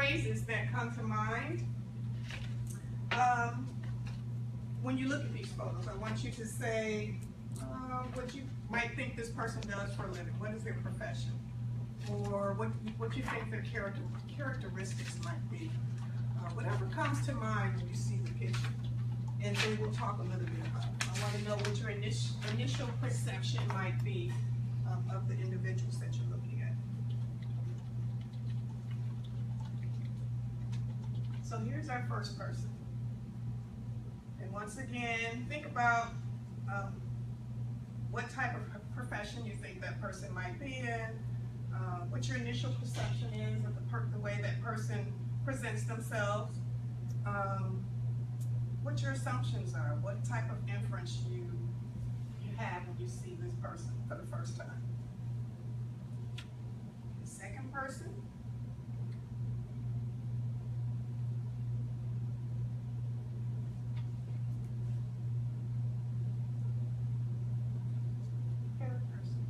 phrases that come to mind when you look at these photos. I want you to say what you might think this person does for a living. What is their profession? Or what you think their characteristics might be. Whatever comes to mind when you see the picture. And then we'll talk a little bit about it. I want to know what your initial perception might be of the individuals that you're looking at. So here's our first person. And once again, think about what type of profession you think that person might be in, what your initial perception is of the way that person presents themselves, what your assumptions are, what type of inference you have when you see this person for the first time. The second person. Third person.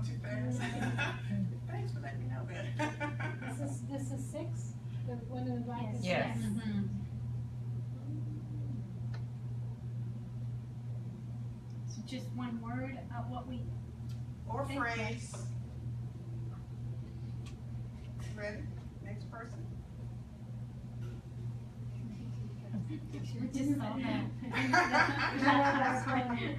Too fast. Thanks for letting me know that. This is 6? The one in the black is Yes. 6? Mm-hmm. So just one word of what we Or think. phrase. Ready? Next person. We just saw that. That's fine.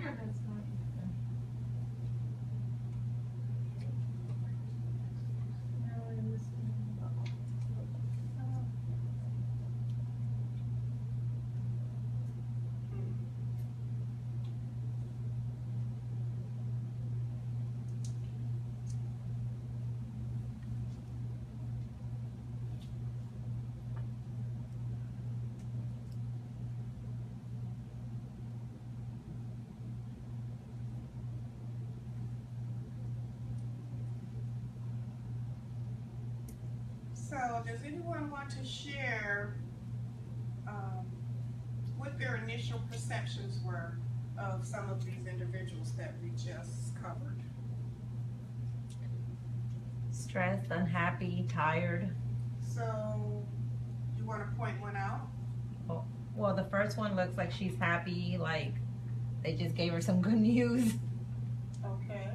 So, does anyone want to share what their initial perceptions were of some of these individuals that we just covered? Stressed, unhappy, tired. So, you want to point one out? Well, the first one looks like she's happy, like they just gave her some good news. Okay.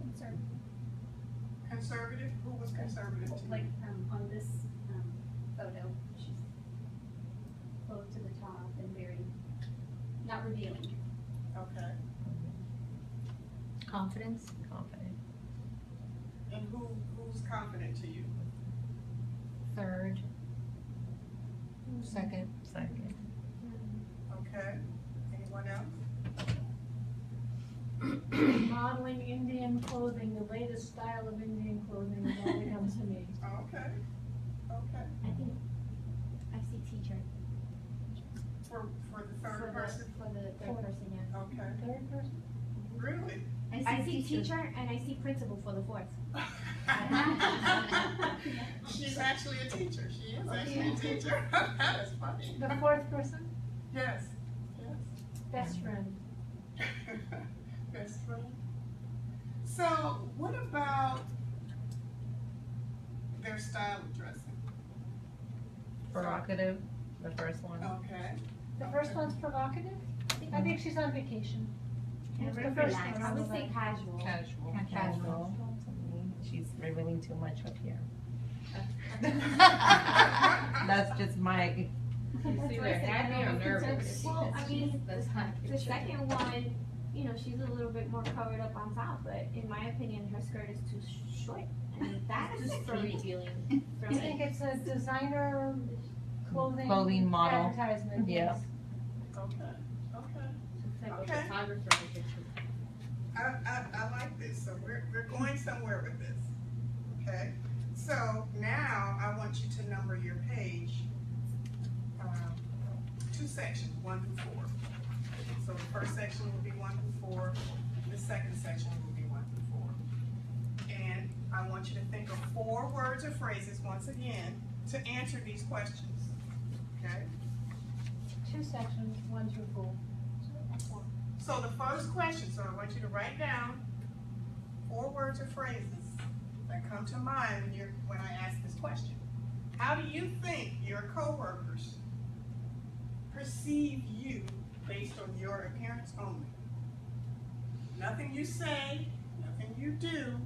Conservative. Conservative? Who was conservative to you? Like on this photo, she's close to the top and very not revealing. Okay. Confidence. Confident. And who's confident to you? Third. Second. Second. Okay. Anyone else? Modeling Indian clothing, the latest style of Indian clothing is all that comes to me. Okay. Okay. I think I see teacher For the third person? for the third person, yeah. Okay. Third person? Really? I see teacher and I see principal for the fourth. She's actually a teacher. She is actually a teacher. That is funny. The fourth person? Yes. Yes. Best friend. Best friend. So, what about their style of dressing? Provocative. The first one. Okay. The first one's provocative? I think she's on vacation. And The very first relaxed. one. I would say casual. Casual. Casual. She's revealing too much up here. That's just my. It's either happy or nervous. Well, I mean, That's not the second one, you know, she's a little bit more covered up on top, but in my opinion, her skirt is too short. And that's just for me. For You think me. it's a designer clothing? Clothing model. Advertisement. Yeah. Okay. Okay. Like a Okay. photographer picture. I like this. So we're going somewhere with this. Okay. So now I want you to two sections, 1 through 4. So the first section will be 1 through 4, the second section will be 1 through 4. And I want you to think of 4 words or phrases, once again, to answer these questions, okay? 2 sections, 1 through 4. So the first question, so I want you to write down 4 words or phrases that come to mind when I ask this question. How do you think your coworkers perceive you based on your appearance only? Nothing you say, nothing you do,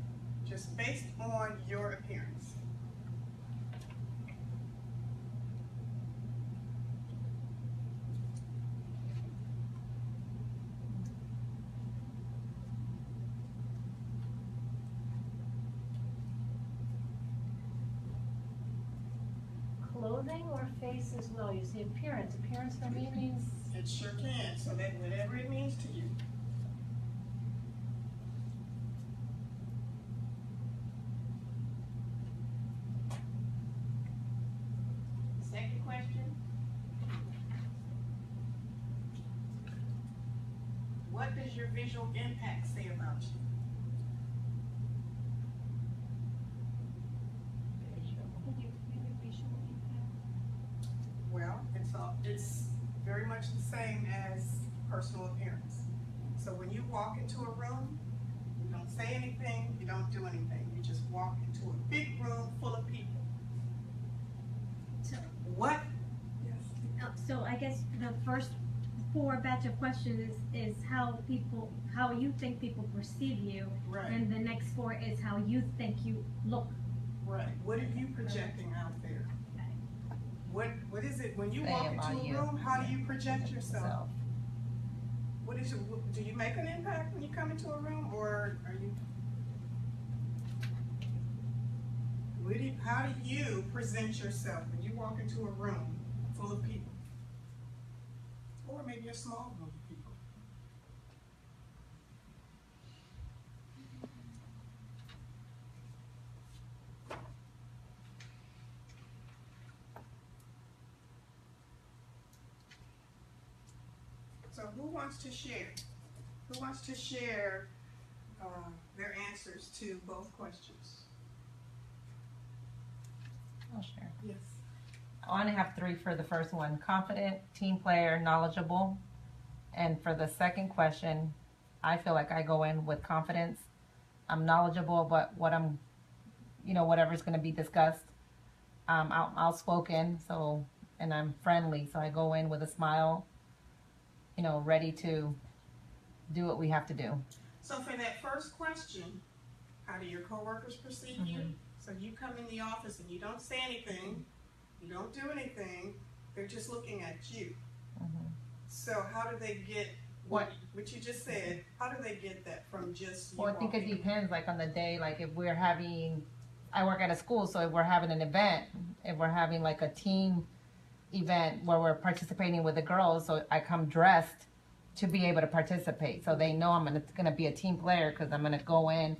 just based on your appearance. Clothing or face as well? You see appearance. Appearance for me means It sure can, so that whatever it means to you. Second question. What does your visual impact say about you? Well, it's very much the same as personal appearance. So when you walk into a room, you don't say anything, you don't do anything. You just walk into a big room full of people. So, What? Yes. so I guess the first 4 batch of questions is how you think people perceive you, Right. and the next 4 is how you think you look. Right. What are you projecting out there? What is it when you Say walk into about a you. room? How do you project yourself? So, What is do you make an impact when you come into a room, or are you? How do you present yourself when you walk into a room full of people, or maybe a small room of people? So who wants to share? Who wants to share their answers to both questions? I'll share. Yes. I only have 3 for the first one. Confident, team player, knowledgeable. And for the second question, I feel like I go in with confidence. I'm knowledgeable, but whatever's going to be discussed, outspoken, and I'm friendly. So I go in with a smile, ready to do what we have to do. So for that first question, how do your coworkers perceive you? Mhm. So you come in the office and you don't say anything, you don't do anything, they're just looking at you. Mhm. So how do they get what you just said? How do they get that from just you? Well, I think it walking in? depends, like on the day, like if we're having, I work at a school, so if we're having an event, if we're having like a team event where we're participating with the girls, so I come dressed to be able to participate. So they know I'm gonna be a team player because I'm gonna go in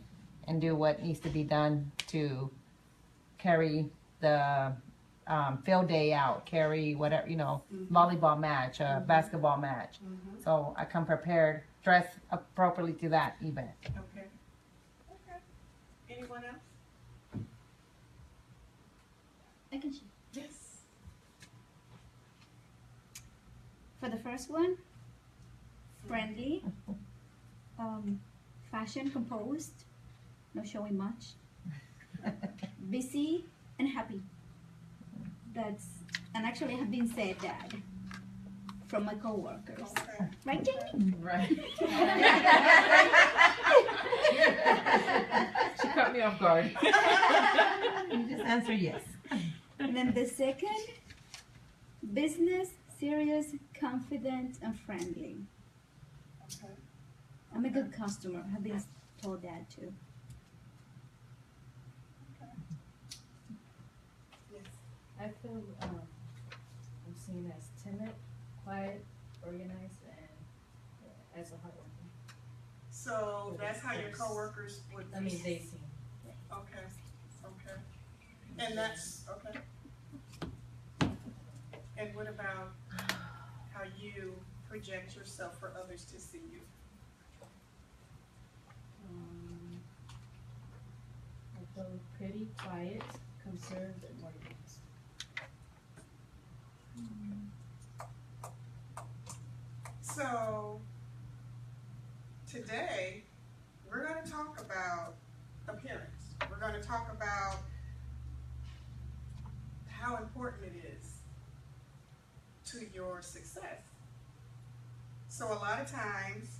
and do what needs to be done to carry the field day out, carry whatever, volleyball match, basketball match. Mhm. So I come prepared, dress appropriately to that event. Okay. Okay. Anyone else? I can share. Yes. For the first one, friendly, fashion composed, not showing much, busy and happy. And actually have been said that from my coworkers. Okay. Right, Jamie? Right. She caught me off guard. You just answer yes. And then the second, business, serious, confident, and friendly. Okay. I'm a good customer. I've been told that too. Yes. I feel I'm seen as timid, quiet, organized, and as a hard worker. So that's how your coworkers would. I mean, they seem. Okay. Okay. And that's okay. And what about project yourself for others to see you? Although pretty, quiet, conserved, and organized. So, today, we're going to talk about appearance. We're going to talk about how important it is to your success. So a lot of times,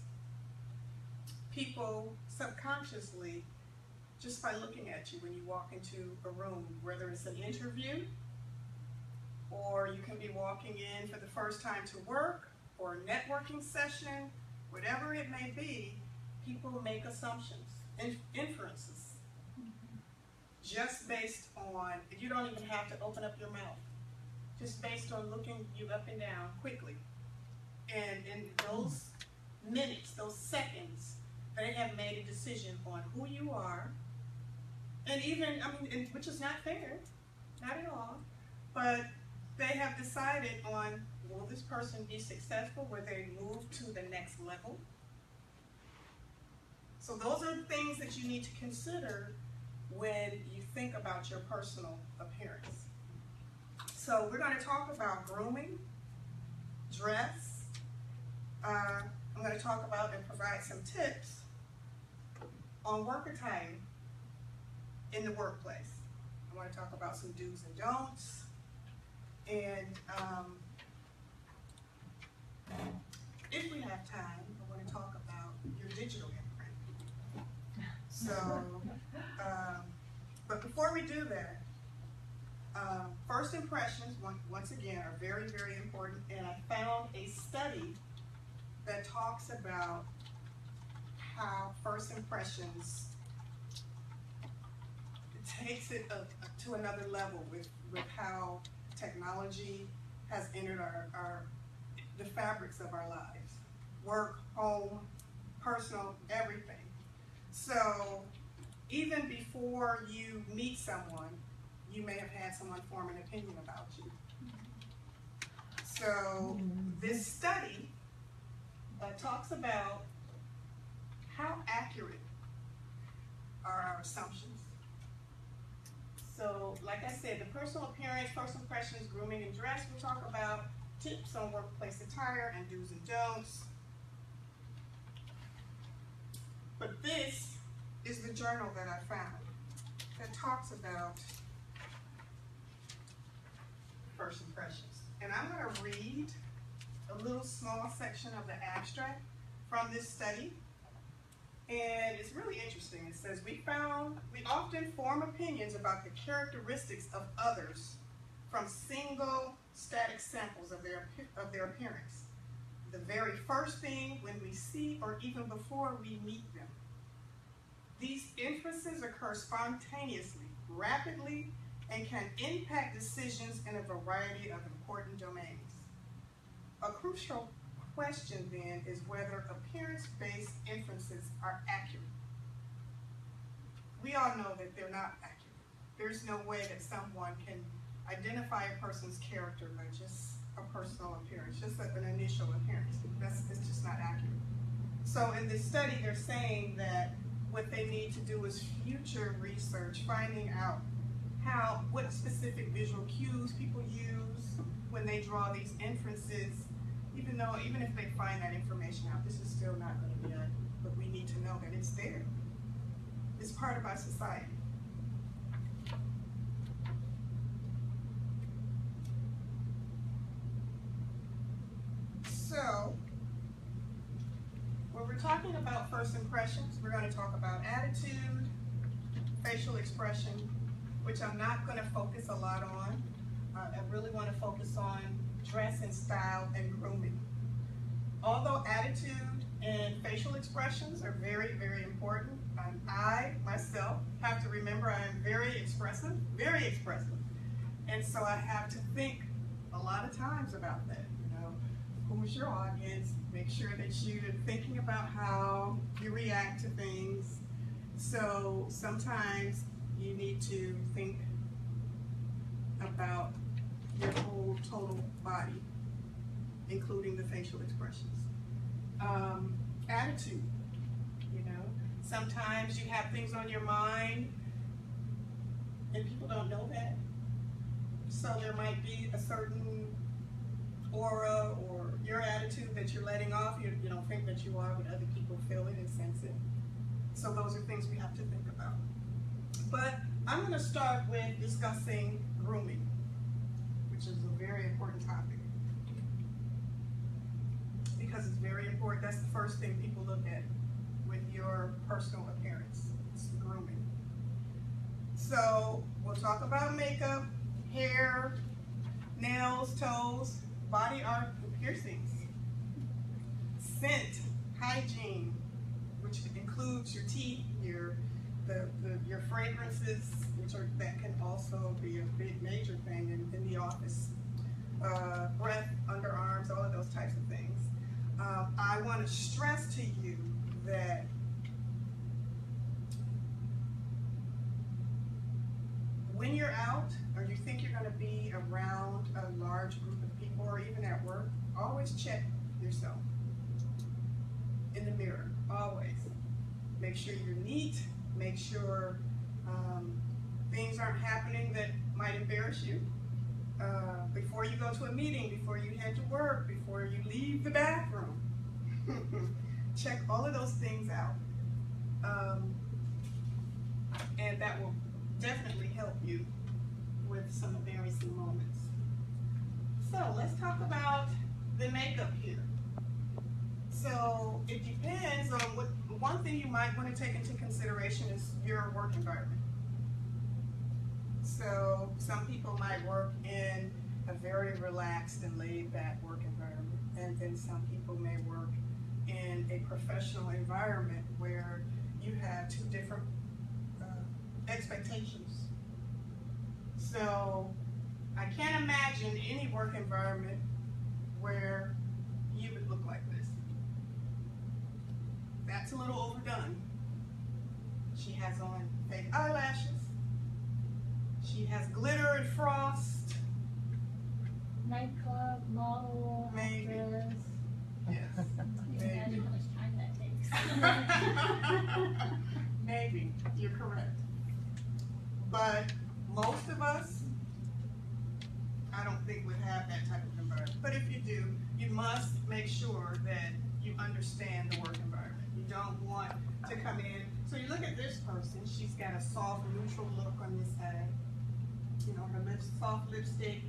people subconsciously, just by looking at you when you walk into a room, whether it's an interview, or you can be walking in for the first time to work, or a networking session, whatever it may be, people make assumptions and inferences just based on, you don't even have to open up your mouth, just based on looking you up and down quickly. And in those minutes, those seconds, they have made a decision on who you are, and even, which is not fair, not at all, but they have decided on, will this person be successful? Will they move to the next level? So those are things that you need to consider when you think about your personal appearance. So we're going to talk about grooming, dress. I'm going to talk about and provide some tips on work attire in the workplace. I want to talk about some do's and don'ts. And if we have time, I want to talk about your digital imprint. So, but before we do that, first impressions, once again, are very, very important. And I found a study that talks about how first impressions takes it to another level with how technology has entered the fabrics of our lives. Work, home, personal, everything. So even before you meet someone, you may have had someone form an opinion about you. So this study talks about how accurate are our assumptions. So, like I said, the personal appearance, first impressions, grooming, and dress. We'll talk about tips on workplace attire and do's and don'ts. But this is the journal that I found that talks about first impressions. And I'm going to read a little small section of the abstract from this study. And it's really interesting. It says, we often form opinions about the characteristics of others from single static samples of their appearance. The very first thing when we see or even before we meet them. These inferences occur spontaneously, rapidly, and can impact decisions in a variety of important domains. A crucial question then is whether appearance-based inferences are accurate. We all know that they're not accurate. There's no way that someone can identify a person's character by just a personal appearance, just an initial appearance. It's just not accurate. So in this study, they're saying that what they need to do is future research, finding out what specific visual cues people use when they draw these inferences. Even if they find that information out, this is still not going to be accurate, but we need to know that it's there. It's part of our society. So, when we're talking about first impressions, we're going to talk about attitude, facial expression, which I'm not going to focus a lot on. I really want to focus on dress and style and grooming. Although attitude and facial expressions are very, very important, I, myself, have to remember I am very expressive. And so I have to think a lot of times about that. Who's your audience? Make sure that you're thinking about how you react to things. So sometimes you need to think about your whole total body including the facial expressions. Attitude, you know, sometimes you have things on your mind and people don't know that. So there might be a certain aura or your attitude that you're letting off, you don't think that you are, but other people feel it and sense it. So those are things we have to think about. But I'm going to start with discussing grooming, which is a very important topic. Because it's very important. That's the first thing people look at with your personal appearance. It's grooming. So we'll talk about makeup, hair, nails, toes, body art, and piercings, scent, hygiene, which includes your teeth, your fragrances, that can also be a big major thing in the office. Breath, underarms, all of those types of things. I want to stress to you that when you're out or you think you're going to be around a large group of people or even at work, always check yourself in the mirror, always. Make sure you're neat, make sure things aren't happening that might embarrass you. Before you go to a meeting, before you head to work, before you leave the bathroom, check all of those things out. And that will definitely help you with some embarrassing moments. So let's talk about the makeup here. So it depends on one thing you might want to take into consideration is your work environment. So some people might work in a very relaxed and laid back work environment, and then some people may work in a professional environment where you have two different expectations. So I can't imagine any work environment where you would look like this. That's a little overdone. She has on fake eyelashes. She has glitter and frost. Nightclub, model, Maybe. actress. Yes. Imagine how much time that takes. Maybe. You're correct. But most of us, I don't think would have that type of environment. But if you do, you must make sure that you understand the work environment. You don't want to come in. So you look at this person, she's got a soft, neutral look on this side. You know, her lips, soft lipstick.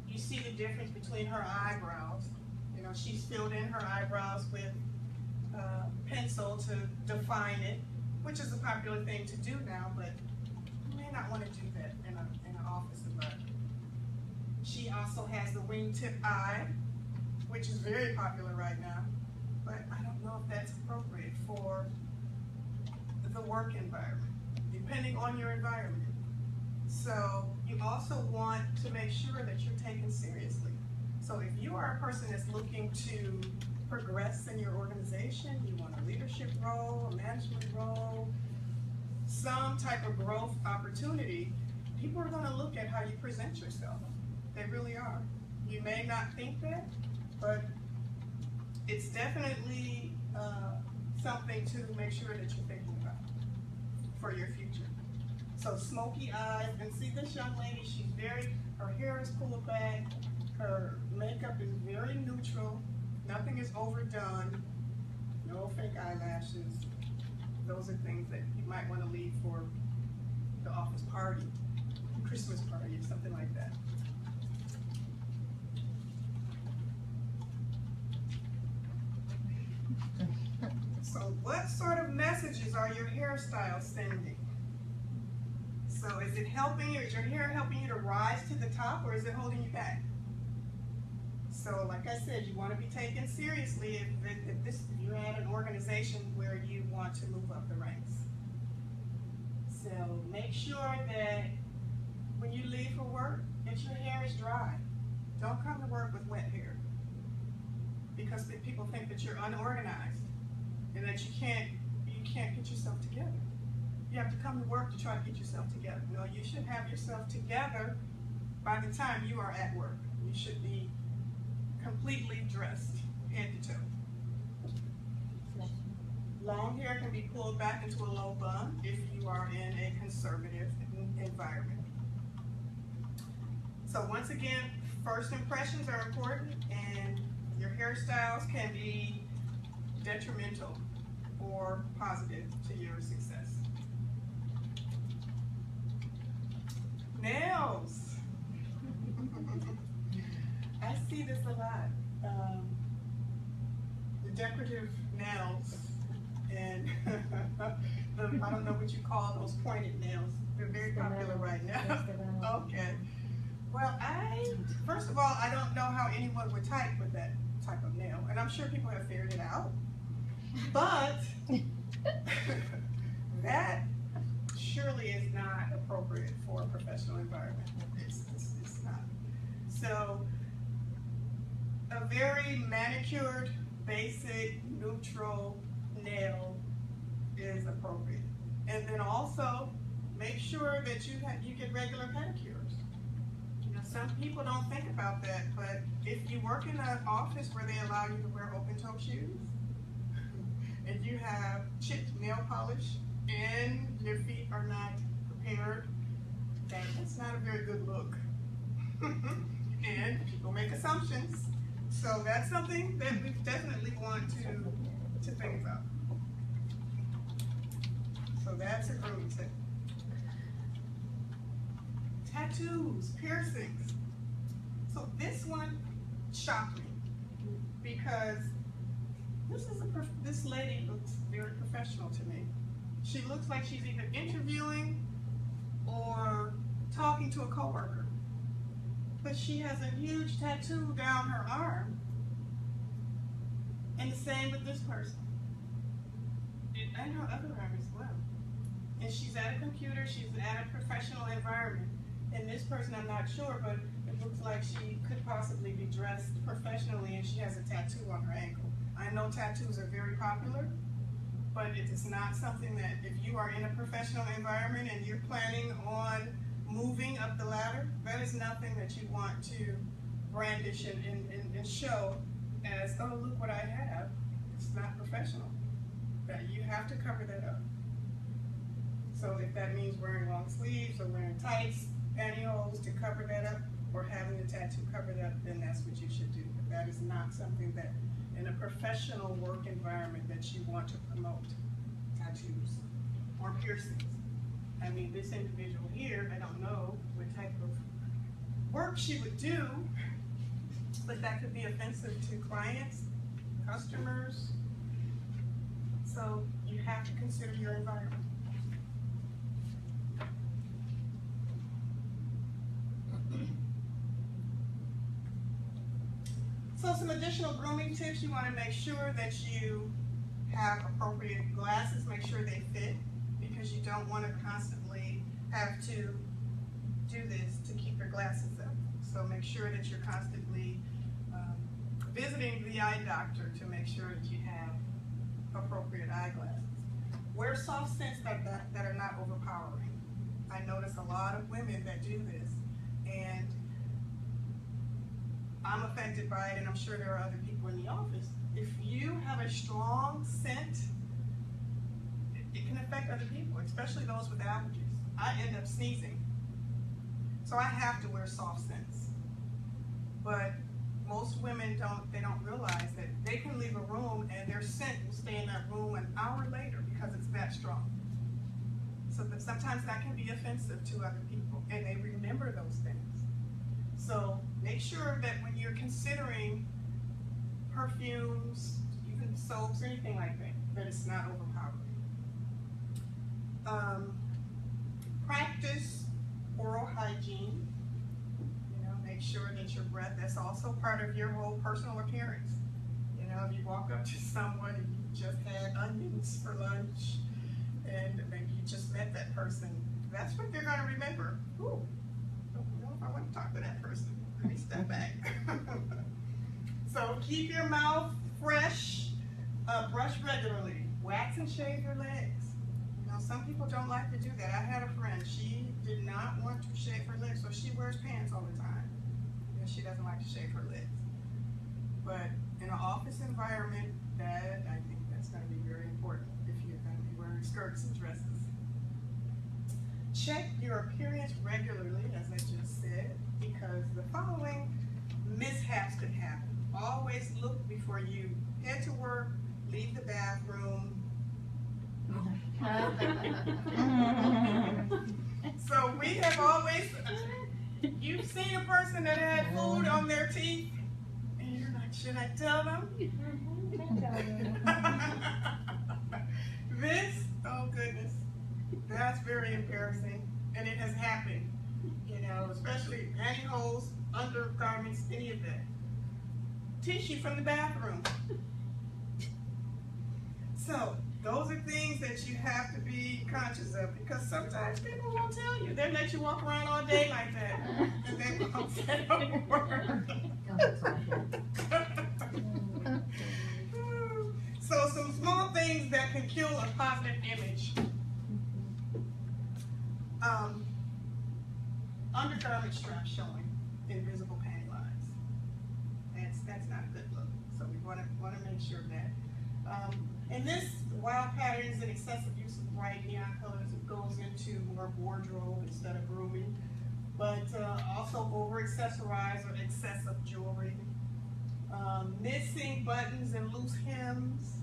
You see the difference between her eyebrows. You know, she's filled in her eyebrows with pencil to define it, which is a popular thing to do now, but you may not want to do that in an office environment. She also has the wingtip eye, which is very popular right now, but I don't know if that's appropriate for the work environment, depending on your environment. So you also want to make sure that you're taken seriously. So if you are a person that's looking to progress in your organization, you want a leadership role, a management role, some type of growth opportunity, people are going to look at how you present yourself. They really are. You may not think that, but it's definitely something to make sure that you're thinking about for your future. So smoky eyes, and see this young lady, her hair is pulled back, her makeup is very neutral, nothing is overdone, no fake eyelashes. Those are things that you might want to leave for the office party, Christmas party, or something like that. So what sort of messages are your hairstyles sending? So is it helping you, is your hair helping you to rise to the top, or is it holding you back? So like I said, you want to be taken seriously if you're at an organization where you want to move up the ranks. So make sure that when you leave for work, that your hair is dry. Don't come to work with wet hair, because people think that you're unorganized and that you can't get yourself together. You have to come to work to try to get yourself together. No, you should have yourself together by the time you are at work. You should be completely dressed, head to toe. Long hair can be pulled back into a low bun if you are in a conservative environment. So once again, first impressions are important, and your hairstyles can be detrimental or positive to your success. Nails. I see this a lot. The decorative nails, and I don't know what you call those pointed nails. They're very popular right now. Okay. Well, first of all, I don't know how anyone would type with that type of nail, and I'm sure people have figured it out. But that surely is not appropriate for a professional environment. It's not. So a very manicured, basic, neutral nail is appropriate. And then also make sure that you get regular pedicures. You know, some people don't think about that, but if you work in an office where they allow you to wear open-toe shoes, and you have chipped nail polish and your feet are not prepared, then that's not a very good look. And people make assumptions. So that's something that we definitely want to think about. So that's a grooming tip. Tattoos, piercings. So this one shocked me because this lady looks very professional to me. She looks like she's either interviewing or talking to a coworker. But she has a huge tattoo down her arm. And the same with this person. And her other arm as well. And she's at a computer, she's at a professional environment. And this person, I'm not sure, but it looks like she could possibly be dressed professionally, and she has a tattoo on her ankle. I know tattoos are very popular, but it is not something that, if you are in a professional environment and you're planning on moving up the ladder, that is nothing that you want to brandish and show as, oh, look what I have. It's not professional. That you have to cover that up. So if that means wearing long sleeves or wearing tights, pantyhose to cover that up, or having the tattoo covered up, then that's what you should do. But that is not something that in a professional work environment that you want to promote, tattoos or piercings. I mean, this individual here, I don't know what type of work she would do, but that could be offensive to clients, customers. So you have to consider your environment. So some additional grooming tips: you want to make sure that you have appropriate glasses, make sure they fit, because you don't want to constantly have to do this to keep your glasses up. So make sure that you're constantly visiting the eye doctor to make sure that you have appropriate eyeglasses. Wear soft scents that are not overpowering. I notice a lot of women that do this, and I'm affected by it, and I'm sure there are other people in the office. If you have a strong scent, it can affect other people, especially those with allergies. I end up sneezing. So I have to wear soft scents. But most women don't realize that they can leave a room and their scent will stay in that room an hour later because it's that strong. So that sometimes that can be offensive to other people, and they remember those things. So make sure that when you're considering perfumes, even soaps, or anything like that it's not overpowering. Practice oral hygiene. You know, make sure that your breath, that's also part of your whole personal appearance. You know, if you walk up to someone and you just had onions for lunch, and maybe you just met that person, that's what they're going to remember. Ooh, I don't know if I want to talk to that person. Let me step back. So keep your mouth fresh, brush regularly, wax and shave your legs. You know, some people don't like to do that. I had a friend, she did not want to shave her legs, so she wears pants all the time. And she doesn't like to shave her legs. But in an office environment, that, I think that's gonna be very important if you're gonna be wearing skirts and dresses. Check your appearance regularly, as I just said, because the following mishaps could happen. Always look before you head to work, leave the bathroom. So we have always, you've seen a person that had food on their teeth, and you're like, should I tell them? This, oh goodness, that's very embarrassing, and it has happened, you know, especially pantyhose, undergarments, any of that. Tissue from the bathroom. So, those are things that you have to be conscious of, because sometimes people won't tell you. They'll let you walk around all day like that, and they won't say a word. So some small things that can kill a positive image. Undergarment straps showing, invisible panty lines. That's not a good look. So we want to make sure that. And this wild patterns and excessive use of bright neon colors, it goes into more wardrobe instead of grooming. But also over accessorize or excessive jewelry. Missing buttons and loose hems.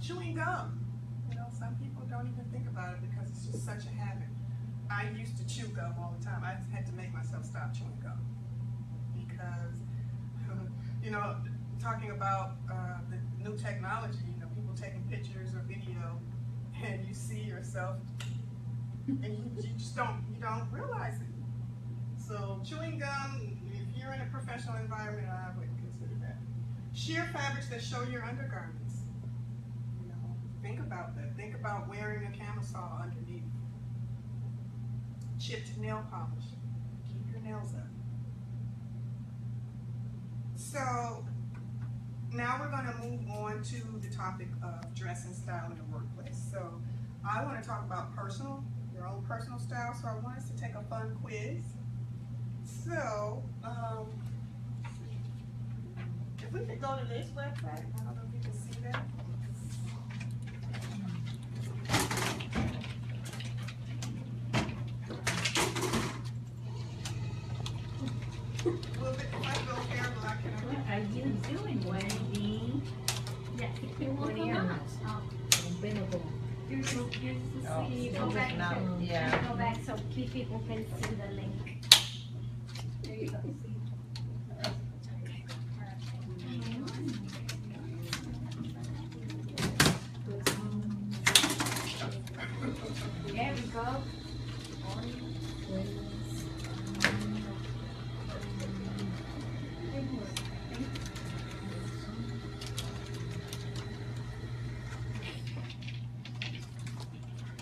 Chewing gum. You know, some people don't even think about it because it's just such a habit. I used to chew gum all the time. I had to make myself stop chewing gum because, you know, talking about the new technology, you know, people taking pictures or video, and you see yourself, and you just don't realize it. So chewing gum, if you're in a professional environment, I would consider that. Sheer fabrics that show your undergarments. You know, think about that. Think about wearing a camisole underneath. Chipped nail polish. Keep your nails up. So now we're going to move on to the topic of dress and style in the workplace. So I want to talk about your own personal style. So I want us to take a fun quiz. So if we could go to this website, I don't know if you can see that. What are you doing, Wendy? Yeah. Here's the Oh, CD. still Go back. not- yeah. Go back so key people can see the link. There you go. There we go.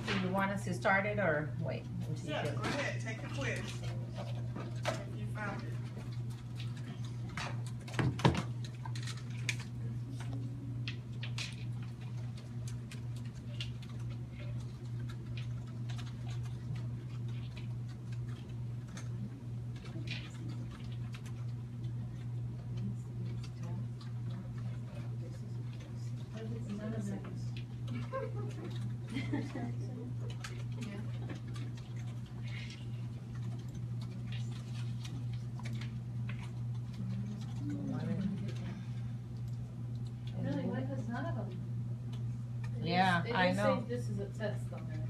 Do you want us to start it or wait? Until you Yeah, do? go ahead, take the quiz. If you found it. Really, what if it's none of them? Yeah, It I does say know. This is a test on there.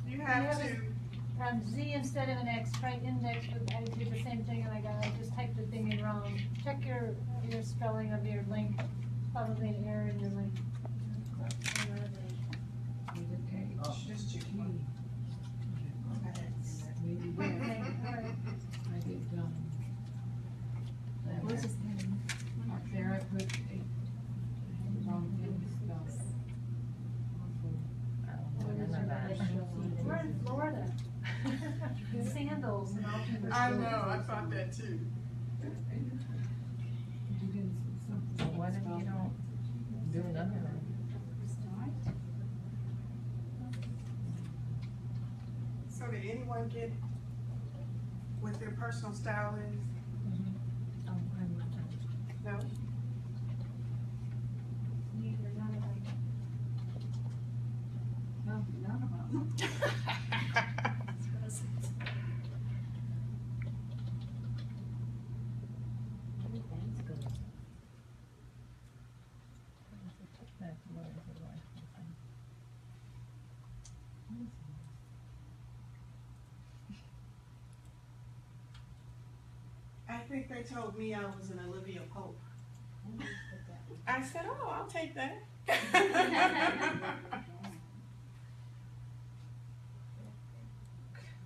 You have to, Z instead of an X, try index, but I did the same thing and I just typed the thing in wrong. Check your spelling of your link, probably an error in your link. just choose one. Okay, all right. What's his name? Up there, I put a wrong thing spelled. We're in Florida. Sandals and all kinds of. I know, I thought that too. So what if you don't do none of that? So did anyone get what their personal style is? Oh, I'm not done. No? Neither, none of them. No, none of them. I think they told me I was an Olivia Pope. I said, oh, I'll take that.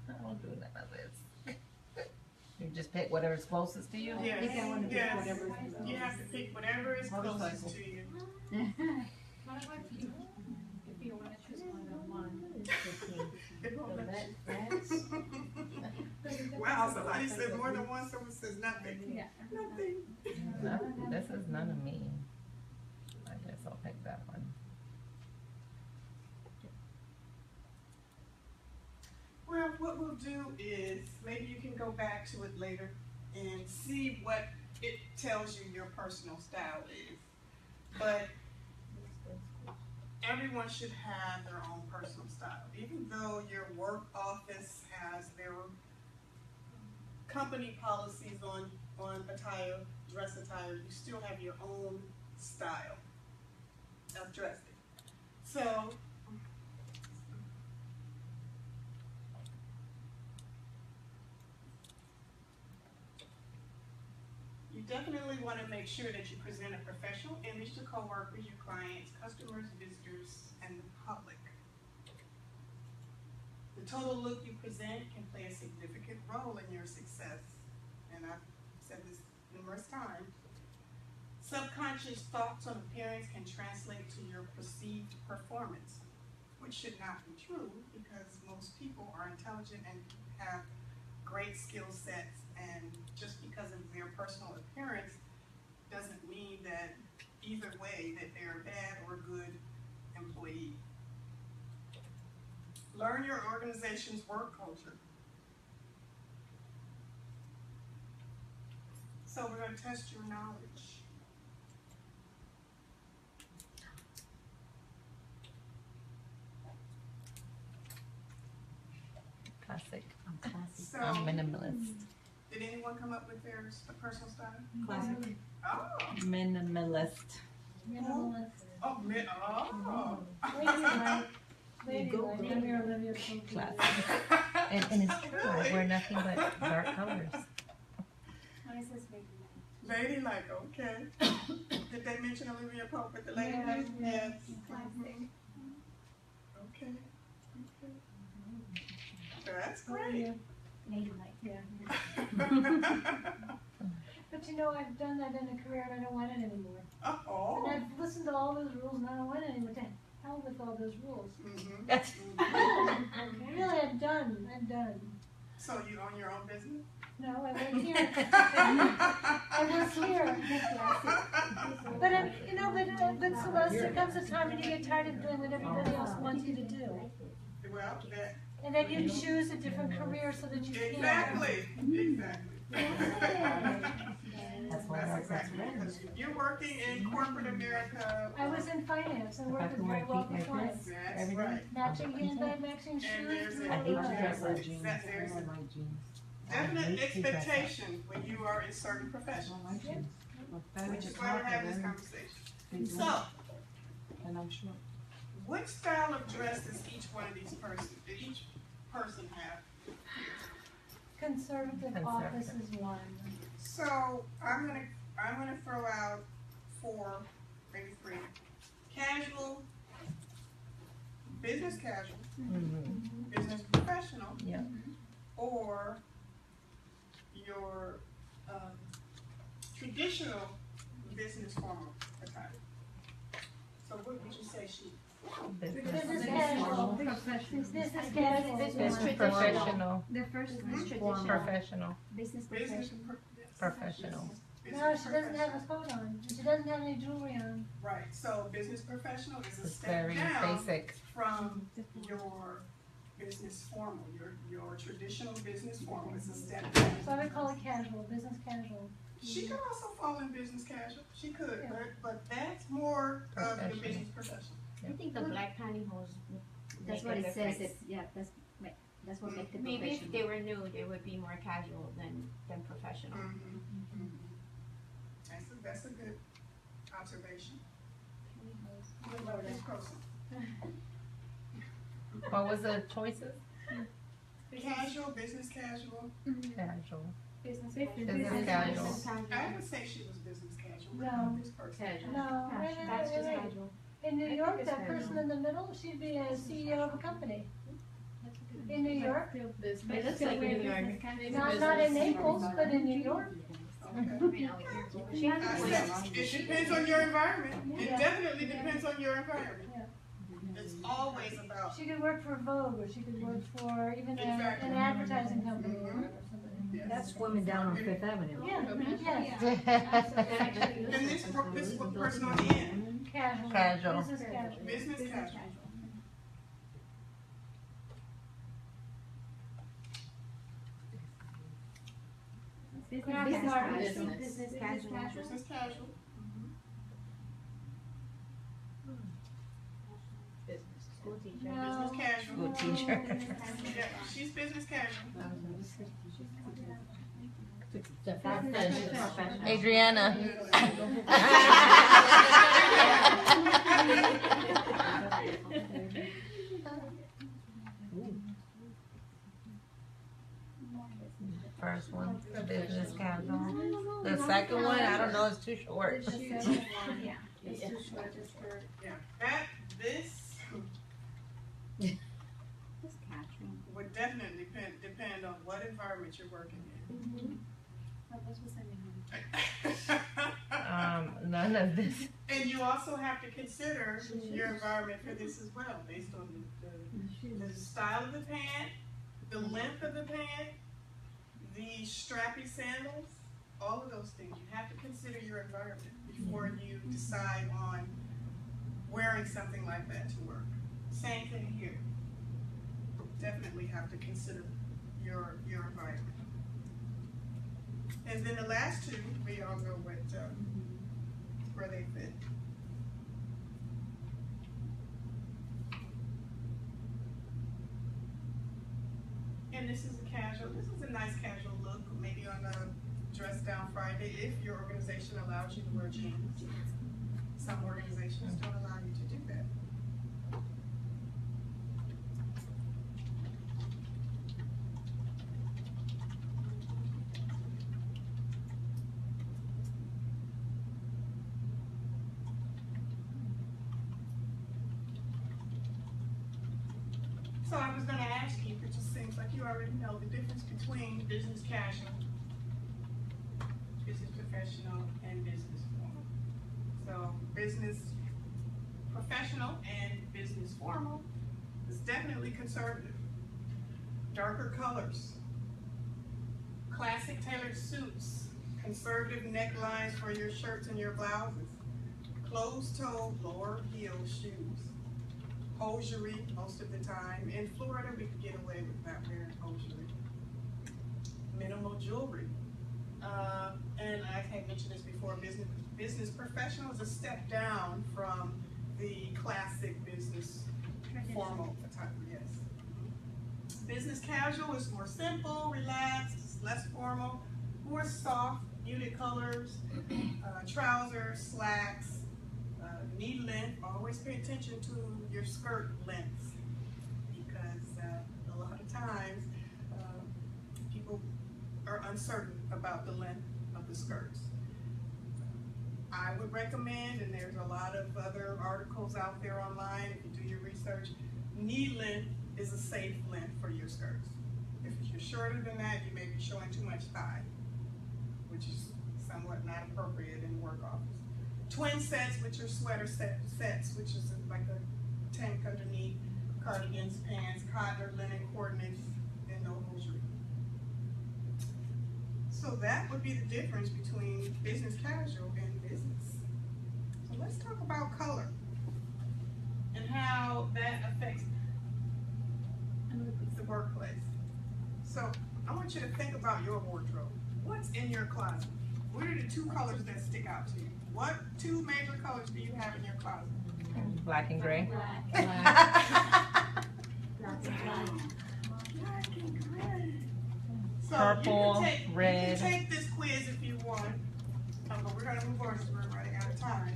I don't do none of this. You just pick whatever's closest to you? Yes, I think I wanna pick yes. whatever's You have to pick whatever is closest Motorcycle. to you. What about you? If you wanna choose one. Wow, somebody said more than one, someone says nothing. Yeah. Nothing. No, this is none of me. I guess I'll pick that one. Well, what we'll do is, maybe you can go back to it later and see what it tells you your personal style is. But everyone should have their own personal style. Even though your work office has their company policies on attire, dress attire, you still have your own style of dressing. So, you definitely want to make sure that you present a professional image to coworkers, your clients, customers, visitors, and the public. The total look you present can play a significant role in your success, and I've said this numerous times. Subconscious thoughts on appearance can translate to your perceived performance, which should not be true because most people are intelligent and have great skill sets, and just because of their personal appearance doesn't mean that either way that they're a bad or good employee. Learn your organization's work culture. So we're going to test your knowledge. Classic. So, I'm minimalist. did anyone come up with their personal style? Classic. Oh, Minimalist. Minimalist. oh, oh. Ladylike, I'm your Olivia Pope. Classic. And it's true, I wear nothing but dark colors. Mine says ladylike. Ladylike, okay. Did they mention Olivia Pope at the lady? Yeah, yeah. Yes. Classic. Okay. That's great. Ladylike. Yeah. But you know, I've done that in a career and I don't want it anymore. Oh. And I've listened to all those rules and I don't want it anymore. To hell with all those rules. Mm-hmm. Really, I'm done. So you own your own business? No, I work here. I work here. But but Celeste, there comes a time when you get tired of doing what everybody else wants you to do. Well, that, And then you choose a different career so that you can. exactly. That's why That's I exactly, because you're working in corporate America. I was in finance. I worked with very wealthy clients. That's right. Matching handbag, matching And shoes. there's we a, all hate to love dress it. like jeans. there's I a like jeans. definite hate to dress up. expectation when you are in certain professions, which is why we're having this conversation. So, And I'm sure. what style of dress does each person have? Conservative office is one. So I'm gonna throw out 4, maybe 3. Casual, business casual, Mm-hmm. business professional, Yeah. or your traditional business formal attire. So what would you say, she? Business casual. Business casual. Business traditional. professional. The first one. Traditional. Professional. Business Business professional. Professional. No, she doesn't have a coat on. She doesn't have any jewelry on. Right, so business professional is a It's step very down basic. from your business formal, your traditional business formal is a step down. So I would call it casual, business casual. She could also fall in business casual. She could, Yeah. but that's more of your Professional. business professional. I think the black pantyhose. That's make what a it says, difference. that's what makes it Maybe if they professional. were new, they would be more casual than professional. That's a good observation. What about Ms. Croson? What was the choices? Casual, business casual. Casual. Business Business casual. I would say she was business casual. No. Not this person. No, That's just wait. casual. In New I York, think that it's person in the middle, she'd be a CEO of a company. In New York, It looks like New York. not in Naples, but in New York. Okay. She has a point. It depends on your environment. It Yeah. definitely depends on your environment. Yeah. It's always about. She could work for Vogue, or she could work for even Exactly. an advertising company or something. Yes. That's Women down on Fifth Avenue. Yeah, yes, And this person on the end, casual. Casual. Business casual. business casual. Business casual. Business casual. School teacher. No. Business casual. School teacher. Yeah, she's business casual. Adriana. First one, business casual. The second one, I don't know, it's too short. Yeah, this would definitely depend on what environment you're working in. None of this. And you also have to consider your environment for this as well, based on the style of the pant, the length of the pant, the strappy sandals, all of those things. You have to consider your environment before you decide on wearing something like that to work. Same thing here. Definitely have to consider your environment. And then the last two, we all know what where they fit. And this is a casual. This is a nice casual look, maybe on a dress down Friday, if your organization allows you to wear jeans. Some organizations don't allow you to do that. So I was going to ask you, it just seems like you already know the difference between business casual, business professional, and business formal. So business professional and business formal is definitely conservative. Darker colors, classic tailored suits, conservative necklines for your shirts and your blouses, closed-toe, lower heel shoes, hosiery most of the time. In Florida, we could get away with not wearing hosiery. Minimal jewelry. And I had mentioned this before, business professional is a step down from the classic business formal attire, yes. Business casual is more simple, relaxed, less formal, more soft, muted colors, trousers, slacks, knee length. Always pay attention to your skirt length, because a lot of times people are uncertain about the length of the skirts. I would recommend, and there's a lot of other articles out there online, if you do your research, knee length is a safe length for your skirts. If you're shorter than that, you may be showing too much thigh, which is somewhat not appropriate in the work office. Twin sets, which are sweater sets, which is like a tank underneath, cardigans, pants, cotton or linen coordinates, and no hosiery. So that would be the difference between business casual and business. So let's talk about color and how that affects the workplace. So I want you to think about your wardrobe. What's in your closet? what are the two colors that stick out to you? What two major colors do you have in your closet? Black and gray. Lots of black. Black and gray. So Purple, you can red. take this quiz if you want. But we're gonna move on because we're running out of time.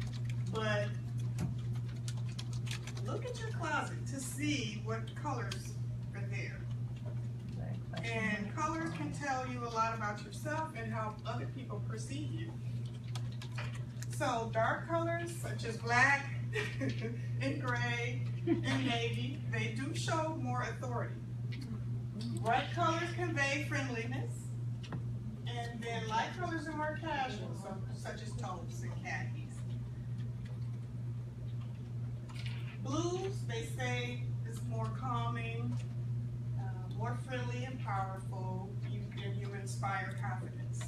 But look at your closet to see what colors are there. And colors can tell you a lot about yourself and how other people perceive you. So dark colors such as black and gray and navy, they do show more authority. Bright colors convey friendliness, and then light colors are more casual, so, such as taupes and khakis. Blues, they say, is more calming, more friendly and powerful. You inspire confidence.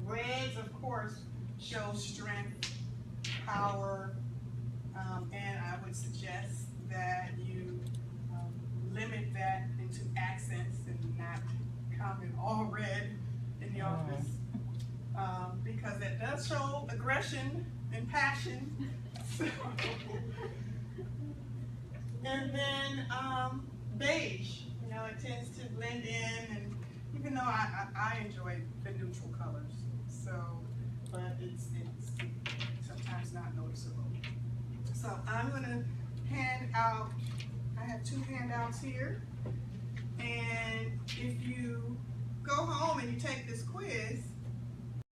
Reds, of course, show strength, power, and I would suggest that you limit that into accents and not come in all red in the office, because that does show aggression and passion. So, and then beige, you know, it tends to blend in, and even though I enjoy the neutral colors, so, but it's sometimes not noticeable. So I'm gonna hand out, I have two handouts here, and if you go home and you take this quiz,